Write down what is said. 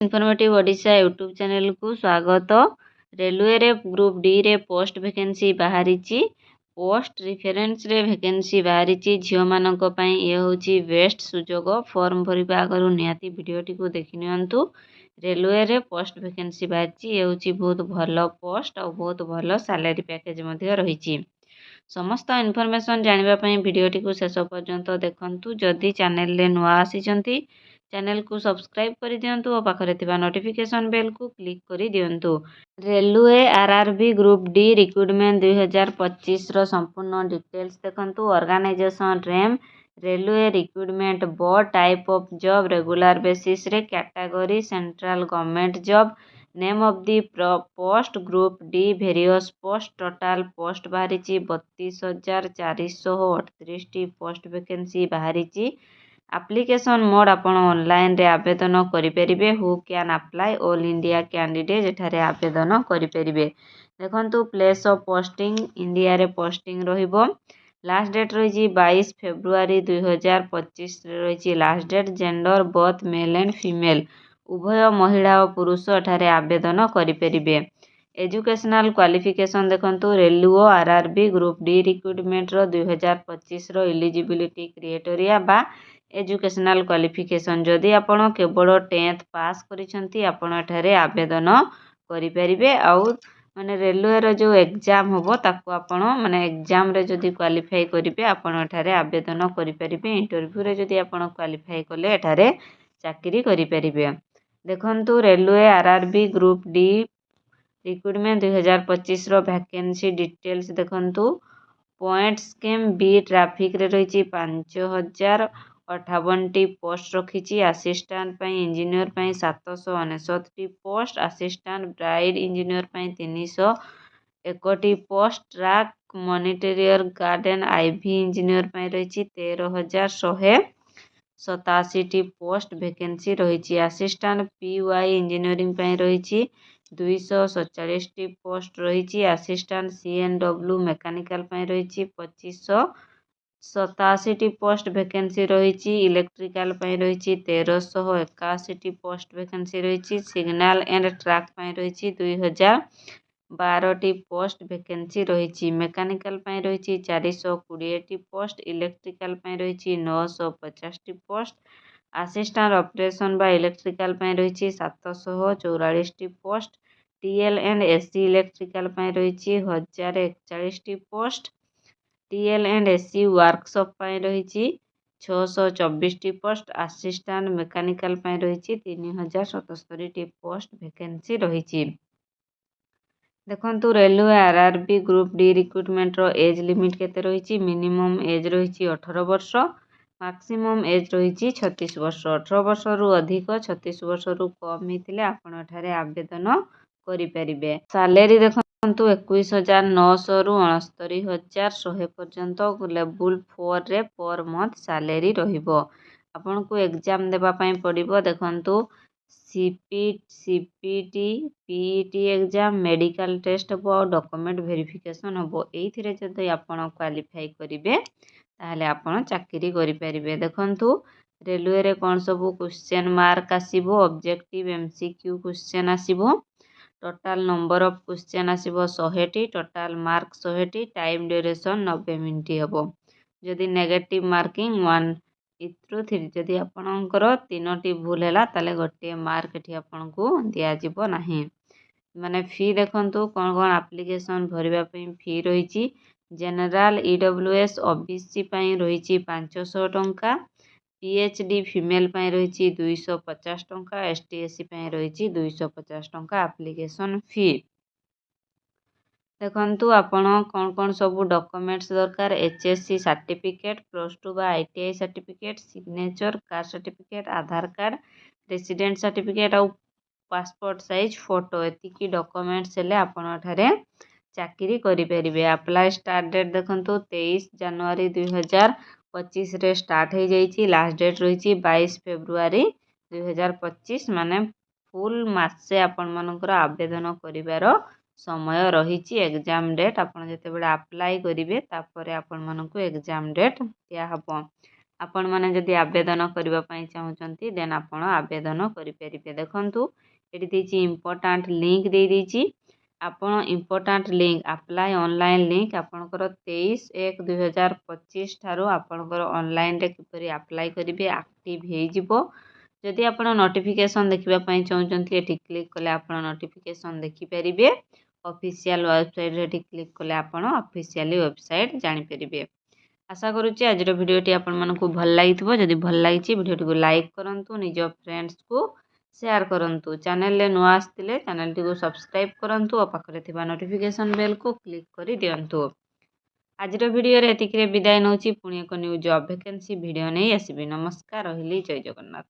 Informative Odisha YouTube channel को स्वागत। Railway रे ग्रुप डी रे पोस्ट वैकेंसी बाहरी पोस्ट रेफरेंस रे वैकेंसी बाहरी झील मानक ये हूँ बेस्ट सुजोग फॉर्म भरवा आगु निहाती वीडियोटी को देखि नियंतु। रेलवे रे पोस्ट वैकेंसी बाहरी ये हूँ बहुत भल पोस्ट और बहुत भल सैलरी पैकेज रही। समस्त इनफॉरमेशन जानापी वीडियोटी को शेष पर्यंत देखंतु। जदि चैनल रे नुआ आसी चैनल को सब्सक्राइब कर दियंतु और पाखरे थिबा नोटिफिकेशन बेल को क्लिक कर दियंतु। Railway RRB group D recruitment 2025 रो संपूर्ण डिटेल्स देखंतु। ऑर्गेनाइजेशन रेम railway recruitment board type of job regular basis रे category central government job name of the post group D various post total post बाहरी 32,438 post vacancy बाहरी। Application mode आपण online रे आवेदन करें। Who can apply all India candidate एठारे आवेदन करें। देखंतु प्लेस ऑफ पोस्टिंग इंडिया रे पोस्टिंग रहिबो। लास्ट डेट रही 22 फेब्रुआरी 2025 रही last date. Gender both male and female उभय महिला और पुरुष एठारे आवेदन करें। एजुकेशनल क्वालिफिकेशन देखंतु। Railway RRB group D recruitment रो 2025 रो एलिजिबिलिटी क्राइटेरिया बा एजुकेशनल क्वालिफिकेशन जदि आपण केवल 10th पास करिसेंती आपण एठारे आवेदन करें। आउ माने रेलवे रो जो एग्जाम होबो ताको आपण माने एग्जाम रे जदि क्वालिफाई करिवे आपण एठारे आवेदन करें। इंटरव्यू रे जदि आपण क्वालिफाई कले एठारे चाकरी करें। देखंतु railway RRB group D recruitment 2025 रो वैकेंसी डिटेल्स देखंतु। पॉइंट स्कीम बी ट्रैफिक रे रही 5058 पोस्ट रखी। Assistant engineer 759 post. Assistant bridge engineer 301 post. Track maintainer grade IV engineer रही 13,187 पोस्ट वैकेंसी रही। असिस्टेंट पीवाई इंजीनियरिंग रही 247 पोस्ट रही। असिस्टेंट सीएनडब्ल्यू मैकेनिकल रही 2587 पोस्ट वैकेंसी रही। इलेक्ट्रिकल रही 1381 पोस्ट वैकेंसी रही। सिग्नल एंड ट्रैक रही 2012 पोस्ट वैकेंसी रही। मैकेनिकल रही 420 पोस्ट। इलेक्ट्रिकल रही 950 पोस्ट। असिस्टेंट ऑपरेशन बा इलेक्ट्रिकल रही 744 post. TL and AC electrical रही 1041 post. TL and AC workshop रही 624 पोस्ट। असिस्टेंट मैकेनिकल रही 3077 पोस्ट वैकेंसी रही। देखंतु railway RRB group D recruitment रो एज लिमिट केते रही। मिनिमम एज रही 18 वर्ष। मैक्सिमम एज रही 36 वर्ष। 18 वर्ष रु अधिक 36 वर्ष रु कम होइतिले आपण एठारे आवेदन करें। सैलरी देखंतु 21,900 रु 69,100 पर्यंत लेवल 4 रे पर मंथ सैलरी रहिबो। आपन को एग्जाम देबा पई पड़िबो। देखंतु CPT PET exam medical test हो डॉक्यूमेंट वेरिफिकेशन हो। एइथिरे जदि आपण क्वालिफाई करिवे ताहले आपण चाकरी करि परिबे। देखंतु रेलवे रे कोन सब क्वेश्चन मार्क आसीबो। ऑब्जेक्टिव एमसीक्यू क्वेश्चन आसीबो। टोटाल नंबर ऑफ क्वेश्चन आसीबो 100टी। टोटाल मार्क 100टी। टाइम ड्यूरेशन 90 मिनिट हेबो। जदि नेगेटिव मार्किंग 1 इत्रु 3 जदि आपणकर 3टी भूल हैला ताले गोटे मार्क एठी आपनकू दिया जिवो नाही। माने फी देखंतु कोन कोन एप्लिकेशन भरिबा पई फी रहिची। जनरल ईडब्ल्यूएस ओबीसी पई रहिची 500 टंका। पीएचडी फीमेल पई रहिची 250 टंका। एसटीएससी पई रहिची 250 टंका एप्लिकेशन फी। देखंतु आपण कोन कोन सब डॉक्यूमेंट्स दरकार। एचएससी सर्टिफिकेट +2 बा ITI certificate signature caste certificate Aadhaar card resident certificate और पासपोर्ट साइज फोटो एतिकी डॉक्यूमेंट्स हेले आपण एठारे चाकरी करि परिबे। अप्लाई स्टार्ट डेट देखंतु 23 जनवरी 2025 रे स्टार्ट हो जाइछि। लास्ट डेट रही 22 फेब्रुआरी 2025 माने फुल मासे आपण मानकर आवेदन करिवार समय रही। एग्जाम डेट आपण जेते बेले अप्लाई करिवे तापरे आपण मानकु एग्जाम डेट दिया हबो। आपण मैंने जदि आवेदन करने चाहूँगी देन आपण आवेदन करें। देखु ये देती इम्पोर्टाट लिंक दे देती आपण important link apply online link आपणकर 23/1/2025 ठारू आपणकर ऑनलाइन रे किपरि अप्लाई करेंगे एक्टिव हो जदि आप नोटिफिकेशन देखापी चाहते ये क्लिक कले आप नोटिफिकेशन देखिपारे। ऑफिशियल वेबसाइट रे क्लिक कले आप ऑफिशियली वेबसाइट जानीपर। आशा करुच्ची आज भिडियोटी आपको भल लगी जदि भल लगी भिडियोटी को लाइक करूँ निज फ्रेंड्स को शेयर करूँ चैनल नुआ आसते चैनल टी को सब्सक्राइब करूँ और पाखे नोटिफिकेशन बेल को क्लिक कर दिंतु। आज भिडियो एतिक विदाय नौ पुणी एक न्यू जॉब वैकेंसी भिडियो नहीं आसबि। नमस्कार रही जय जगन्नाथ।